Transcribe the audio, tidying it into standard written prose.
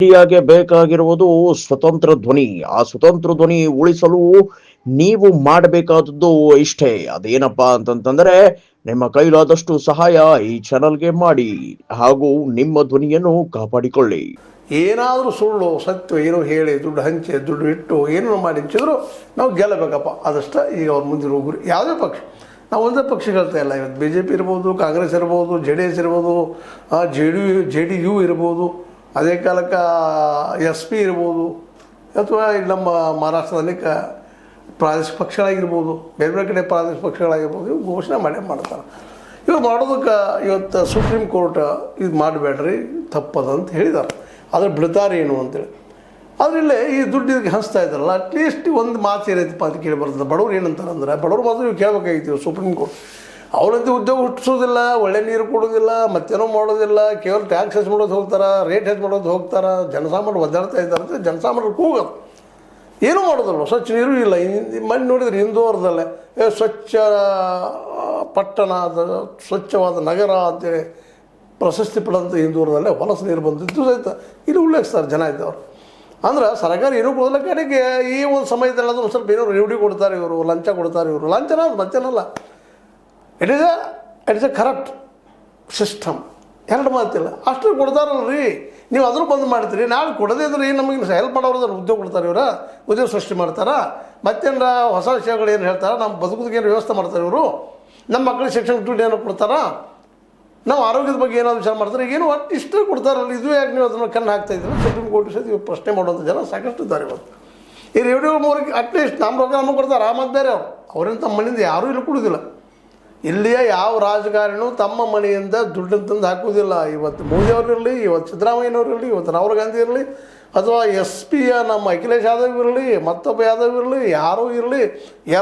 ಇಂಡಿಯಾಗೆ ಬೇಕಾಗಿರುವುದು ಸ್ವತಂತ್ರ ಧ್ವನಿ. ಆ ಸ್ವತಂತ್ರ ಧ್ವನಿ ಉಳಿಸಲು ನೀವು ಮಾಡಬೇಕಾದದ್ದು ಇಷ್ಟೇ. ಅದೇನಪ್ಪಾ ಅಂತಂತಂದ್ರೆ ನಿಮ್ಮ ಕೈಲಾದಷ್ಟು ಸಹಾಯ ಈ ಚಾನಲ್ಗೆ ಮಾಡಿ ಹಾಗೂ ನಿಮ್ಮ ಧ್ವನಿಯನ್ನು ಕಾಪಾಡಿಕೊಳ್ಳಿ. ಏನಾದರೂ ಸುಳ್ಳು ಸತ್ಯ ಏನೋ ಹೇಳಿ ದುಡ್ಡು ಹಂಚಿ ದುಡ್ಡು ಇಟ್ಟು ಏನೋ ಮಾಡಿ ಹಂಚಿದ್ರು ನಾವು ಗೆಲ್ಲಬೇಕಪ್ಪ. ಅದಷ್ಟೇ ಈಗ ಅವ್ರ ಮುಂದಿರೋ ಗುರಿ. ಯಾವುದೇ ಪಕ್ಷ, ನಾವು ಒಂದೇ ಪಕ್ಷ ಹೇಳ್ತಾ ಇಲ್ಲ. ಇವತ್ತು BJP ಇರ್ಬೋದು, ಕಾಂಗ್ರೆಸ್ ಇರ್ಬೋದು, JDS ಇರ್ಬೋದು, JDU ಇರ್ಬೋದು, ಅದೇ ಕಾಲಕ್ಕೆ SP ಇರ್ಬೋದು, ಅಥವಾ ನಮ್ಮ ಮಹಾರಾಷ್ಟ್ರದಲ್ಲಿ ಪ್ರಾದೇಶಿಕ ಪಕ್ಷಗಳಾಗಿರ್ಬೋದು, ಬೇರೆ ಬೇರೆ ಕಡೆ ಪ್ರಾದೇಶಿಕ ಪಕ್ಷಗಳಾಗಿರ್ಬೋದು, ಇವು ಘೋಷಣೆ ಮಾಡ್ತಾರೆ. ಇವ್ರು ಮಾಡೋದಕ್ಕೆ ಇವತ್ತು ಸುಪ್ರೀಂ ಕೋರ್ಟ್ ಇದು ಮಾಡಬೇಡ್ರಿ ತಪ್ಪದಂತ ಹೇಳಿದ್ದಾರೆ. ಆದರೆ ಬಿಡ್ತಾರೆ ಏನು ಅಂತೇಳಿ. ಅದರಲ್ಲೇ ಈ ದುಡ್ಡು ಇದಕ್ಕೆ ಹಂಚ್ತಾ ಇದ್ದಾರಲ್ಲ, ಅಟ್ಲೀಸ್ಟ್ ಒಂದು ಮಾತು ಏನೈತಪ್ಪ ಅಂತ ಕೇಳಿ ಬರ್ತದೆ. ಬಡವ್ರು ಏನಂತಾರೆ ಅಂದ್ರೆ, ಬಡವ್ರು ಮಾತ್ರ ನೀವು ಕೇಳಬೇಕಾಗಿತ್ತು ಸುಪ್ರೀಂ ಕೋರ್ಟ್. ಅವರಂತೂ ಉದ್ಯೋಗ ಹುಟ್ಟಿಸೋದಿಲ್ಲ, ಒಳ್ಳೆ ನೀರು ಕೊಡೋದಿಲ್ಲ, ಮತ್ತೇನೋ ಮಾಡೋದಿಲ್ಲ, ಕೇವಲ ಟ್ಯಾಕ್ಸ್ ಹೆಚ್ಚು ಮಾಡೋದು ಹೋಗ್ತಾರೆ, ರೇಟ್ ಹೆಚ್ಚು ಮಾಡೋದು ಹೋಗ್ತಾರೆ, ಜನಸಾಮಾನ್ಯರು ಒದ್ದಾಡ್ತಾ ಇದ್ದಾರೆ ಅಂತ ಜನಸಾಮಾನ್ಯರು ಕೂಗೋದು. ಏನೂ ಮಾಡೋದಲ್ವ, ಸ್ವಚ್ಛ ನೀರು ಇಲ್ಲ. ಮನೆ ನೋಡಿದ್ರೆ ಇಂದೋರದಲ್ಲೇ ಸ್ವಚ್ಛ ಪಟ್ಟಣ, ಸ್ವಚ್ಛವಾದ ನಗರ ಅಂತೇಳಿ ಪ್ರಶಸ್ತಿ ಪಡೆದಂಥ ಇಂದೋರದಲ್ಲೇ ಹೊಲಸು ನೀರು ಬಂದಿದ್ದು ಸಹಿತ ಇಲ್ಲಿ ಉಲ್ಲೇಖಿಸ್ತಾರೆ ಜನ ಇದ್ದವರು. ಅಂದ್ರೆ ಸರ್ಕಾರ ಏನೂ ಕೊಡೋಲ್ಲ. ಕಡೆಗೆ ಈ ಒಂದು ಸಮಯದಲ್ಲಿ ಅದು ಸ್ವಲ್ಪ ಏನೋ ರೆವಿಡಿ ಕೊಡ್ತಾರೆ ಇವರು, ಲಂಚ ಕೊಡ್ತಾರೆ ಇವರು. ಲಂಚನ ಅದು ಮತ್ತೇನಲ್ಲ, it is a corrupt system, ಎರಡು ಮಾತಿಲ್ಲ. ಅಷ್ಟು ಕೊಡ್ತಾರಲ್ಲ ರೀ, ನೀವು ಅದರೂ ಬಂದ್ ಮಾಡ್ತೀರಿ. ನಾಳೆ ಕೊಡದೇ ಇದ್ರೆ ಏನು ನಮಗೆ ಹೆಲ್ಪ್ ಮಾಡೋರು ಉದ್ಯೋಗ ಕೊಡ್ತಾರೆ, ಇವರು ಉದ್ಯೋಗ ಸೃಷ್ಟಿ ಮಾಡ್ತಾರೆ. ಮತ್ತೇನು ಹೊಸ ವಿಷಯಗಳು ಏನು ಹೇಳ್ತಾರೆ, ನಮ್ಮ ಬದುಕೋದಕ್ಕೆ ಏನು ವ್ಯವಸ್ಥೆ ಮಾಡ್ತಾರೆ ಇವರು, ನಮ್ಮ ಮಕ್ಕಳಿಗೆ ಶಿಕ್ಷಣ ದುಡ್ಡು ಏನೋ ಕೊಡ್ತಾರೆ, ನಾವು ಆರೋಗ್ಯದ ಬಗ್ಗೆ ಏನಾದ್ರು ವಿಚಾರ ಮಾಡ್ತಾರೆ. ಏನು ಒಟ್ಟು ಇಷ್ಟು ಕೊಡ್ತಾರಲ್ಲ, ಇದು ಯಾಕೆ ನೀವು ಅದನ್ನು ಕಣ್ಣು ಹಾಕ್ತಾಯಿದ್ದೀವಿ? ಸುಪ್ರೀಂ ಕೋರ್ಟ್ ಸಹಿತ ಇವು ಪ್ರಶ್ನೆ ಮಾಡುವಂಥ ಜನ ಸಾಕಷ್ಟು ಇದ್ದಾರೆ ಇವತ್ತು. ಈ ರೇಡಿಯೋ ಮೂರಕ್ಕೆ ಅಟ್ಲೀಸ್ಟ್ ನಮ್ಮ ರೊಕ್ಕ ನಮಗೆ ಕೊಡ್ತಾರೆ, ಆಮದು ಬೇರೆ ಅವರು. ಅವರಿಂದ ತಮ್ಮ ಮನೆಯಿಂದ ಯಾರೂ ಇಲ್ಲಿ ಕೊಡೋದಿಲ್ಲ. ಇಲ್ಲಿಯ ಯಾವ ರಾಜಕಾರಣಿಯೂ ತಮ್ಮ ಮನೆಯಿಂದ ದುಡ್ಡನ್ನು ತಂದು ಹಾಕುವುದಿಲ್ಲ. ಇವತ್ತು ಮೋದಿಯವರು ಇರಲಿ, ಇವತ್ತು ಸಿದ್ದರಾಮಯ್ಯನವರು ಇರಲಿ, ಇವತ್ತು ರಾಹುಲ್ ಗಾಂಧಿ ಇರಲಿ, ಅಥವಾ SP ನಮ್ಮ ಅಖಿಲೇಶ್ ಯಾದವ್ ಇರಲಿ, ಮತ್ತೊಬ್ಬ ಯಾದವ್ ಇರಲಿ, ಯಾರೂ ಇರಲಿ,